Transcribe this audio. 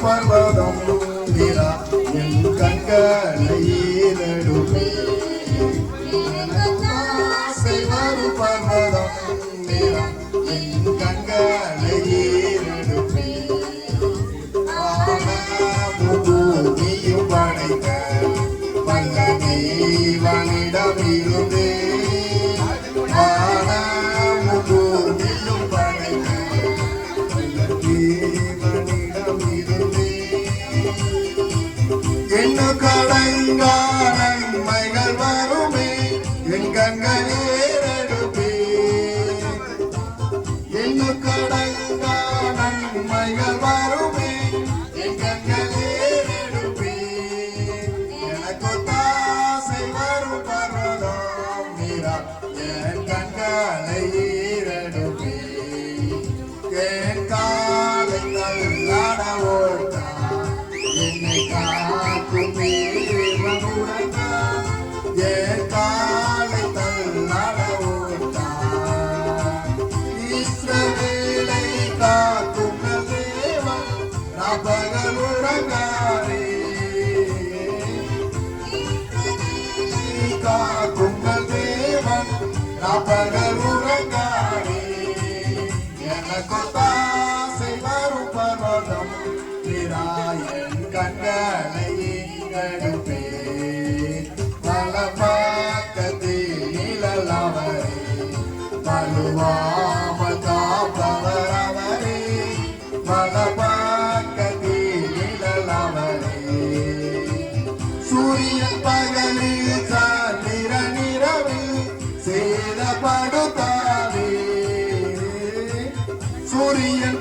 பர்வதம் நிலா என் கண்களை ஈரடுமே வரும் பர்வதம் நிலா என் கண்களை ஈரடுமே பூமியும் படைத்த வல்ல தேவனிடம் இருந்தே பூமியும் படைத்த தேவனிடம் இருந்தே என்ன கடங்கா நன்மைகள் வருமே என் கண்களே நடுவே என்ன கடங்கா நன்மைகள் வருமே என் கண்களே நடுவே எனக்கு தாசை வரும் பர்வதம் நீரா என் கண்களை ஈரடுவே என் காலை தள்ளாட ஓட்டா என்னை காக்கும் தேவனுடனா என் காலை தள்ளாட ஓட்டா இஸ்ரவேலை காக்கும் தேவன் ராபகல் உறங்காரே காக்கும் தேவன் ராபகல் உறங்காரே எனக்கு தாசை வரும் பர்வதம் என் கண்களை ஈரடுமே பலபக்கத்தில் நிழலவரே வலுவாமல் காப்பவர் அவரே பலபக்கத்தில் நிழலவரே சூரியன் பகலில் சந்திரன் இரவில் சேதப்படுத்தாதே சூரியன்